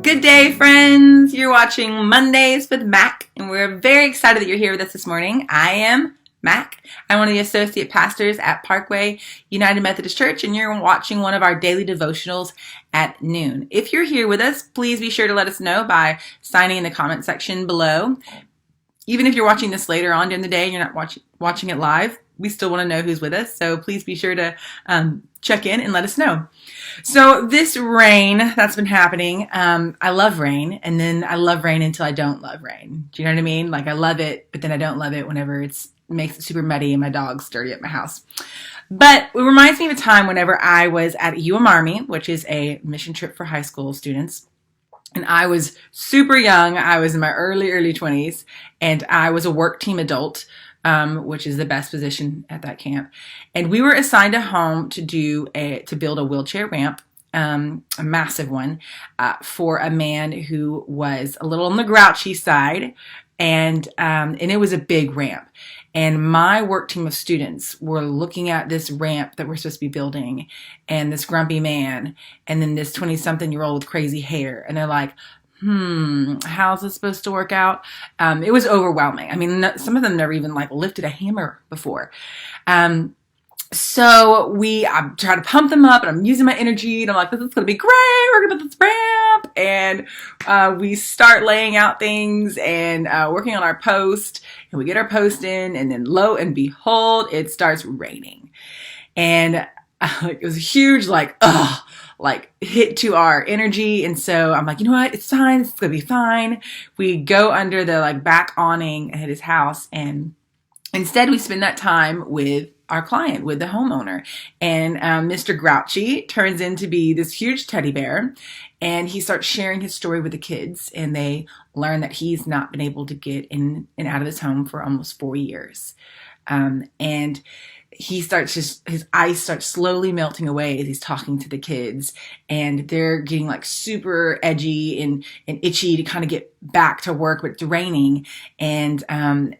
Good day, friends. You're watching Mondays with Mac, and we're very excited that you're here with us this morning. I am Mac. I'm one of the associate pastors at Parkway United Methodist Church, and you're watching one of our daily devotionals at noon. If you're here with us, please be sure to let us know by signing in the comment section below. Even if you're watching this later on during the day and you're not watching it live, we still want to know who's with us. So please be sure to check in and let us know. So this rain that's been happening, I love rain, and then I love rain until I don't love rain. Do you know what I mean? Like I love it, but then I don't love it whenever it makes it super muddy and my dog's dirty at my house. But it reminds me of a time whenever I was at Army, which is a mission trip for high school students. And I was super young. I was in my early 20s, and I was a work team adult, which is the best position at that camp. And we were assigned a home to build a wheelchair ramp, a massive one, for a man who was a little on the grouchy side, and it was a big ramp. And my work team of students were looking at this ramp that we're supposed to be building, and this grumpy man, and then this 20-something-year-old with crazy hair. And they're like, how's this supposed to work out? It was overwhelming. I mean, some of them never even lifted a hammer before. So I try to pump them up, and I'm using my energy, and I'm like, this is going to be great. We're going to build this ramp. And we start laying out things and working on our post, and we get our post in, and then lo and behold, it starts raining. And it was a huge, hit to our energy. And so I'm like, you know what? It's fine. It's going to be fine. We go under the back awning at his house, and instead we spend that time with our client, with the homeowner. And Mr. Grouchy turns into be this huge teddy bear, and he starts sharing his story with the kids, and they learn that he's not been able to get in and out of his home for almost 4 years. And he his ice starts slowly melting away as he's talking to the kids, and they're getting super edgy and itchy to kind of get back to work, but it's raining, and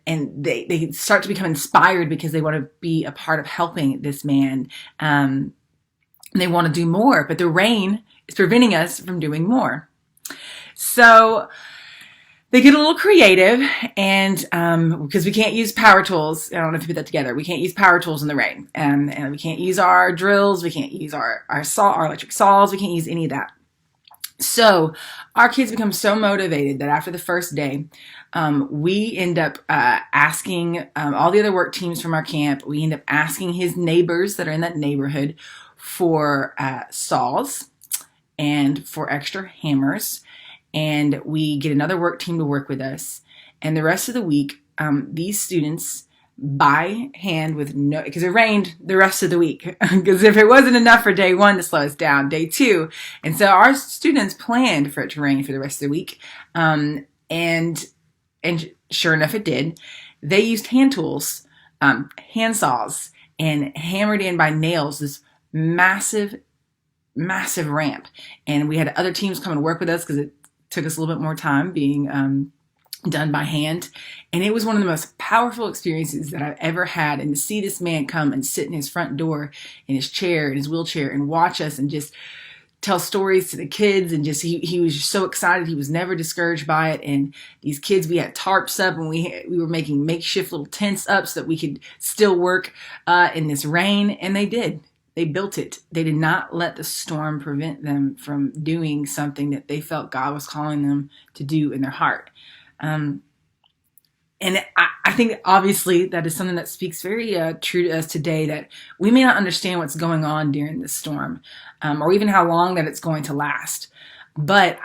they start to become inspired because they want to be a part of helping this man. And they want to do more, but the rain is preventing us from doing more. So they get a little creative, and because we can't use power tools, I don't know if you put that together. We can't use power tools in the rain, and we can't use our drills. We can't use our electric saws. We can't use any of that. So our kids become so motivated that after the first day, we end up asking all the other work teams from our camp. We end up asking his neighbors that are in that neighborhood for saws and for extra hammers. And we get another work team to work with us. And the rest of the week, these students, by hand because it rained the rest of the week. Because if it wasn't enough for day one to slow us down, day two. And so our students planned for it to rain for the rest of the week. And sure enough, it did. They used hand tools, hand saws, and hammered in by nails this massive ramp. And we had other teams come and work with us because it took us a little bit more time being done by hand. And it was one of the most powerful experiences that I've ever had. And to see this man come and sit in his front door in his chair, in his wheelchair, and watch us and just tell stories to the kids, and just he was just so excited. He was never discouraged by it. And these kids, we had tarps up, and we were making makeshift little tents up so that we could still work in this rain. And they did. They built it. They did not let the storm prevent them from doing something that they felt God was calling them to do in their heart. And I think obviously that is something that speaks very true to us today, that we may not understand what's going on during this storm, or even how long that it's going to last. But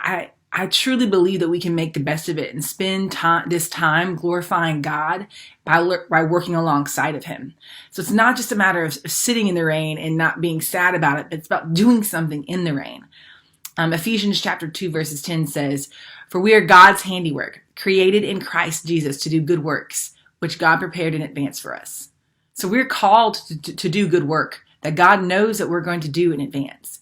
I truly believe that we can make the best of it and spend this time glorifying God by working alongside of Him. So it's not just a matter of sitting in the rain and not being sad about it, but it's about doing something in the rain. Ephesians chapter 2 verses 10 says, "For we are God's handiwork, created in Christ Jesus to do good works, which God prepared in advance for us." So we're called to do good work that God knows that we're going to do in advance.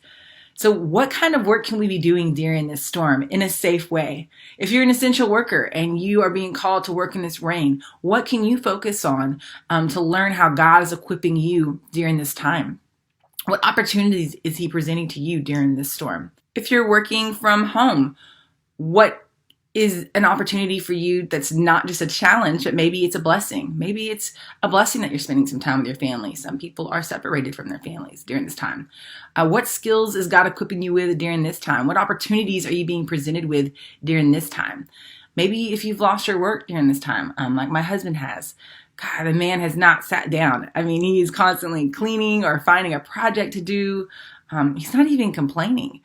So what kind of work can we be doing during this storm in a safe way? If you're an essential worker and you are being called to work in this rain, what can you focus on to learn how God is equipping you during this time? What opportunities is He presenting to you during this storm? If you're working from home, what is an opportunity for you that's not just a challenge, but maybe it's a blessing. Maybe it's a blessing that you're spending some time with your family. Some people are separated from their families during this time. What skills is God equipping you with during this time? What opportunities are you being presented with during this time? Maybe if you've lost your work during this time, like my husband has, God, the man has not sat down. I mean, he's constantly cleaning or finding a project to do. He's not even complaining.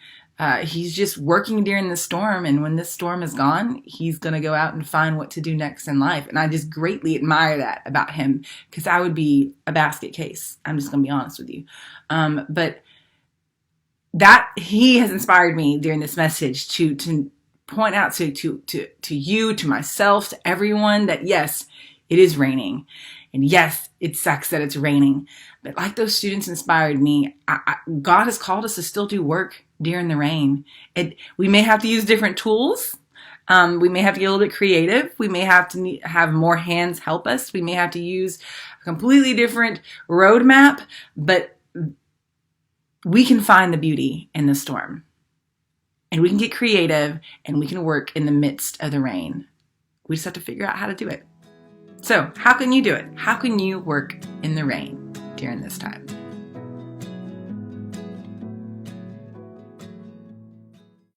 He's just working during the storm, and when this storm is gone, he's going to go out and find what to do next in life. And I just greatly admire that about him, because I would be a basket case. I'm just going to be honest with you. But that he has inspired me during this message to point out to you, to myself, to everyone that yes, it is raining. And yes, it sucks that it's raining. But like those students inspired me, God has called us to still do work during the rain. We may have to use different tools. We may have to get a little bit creative. We may have to have more hands help us. We may have to use a completely different roadmap. But we can find the beauty in the storm. And we can get creative, and we can work in the midst of the rain. We just have to figure out how to do it. So how can you do it? How can you work in the rain during this time?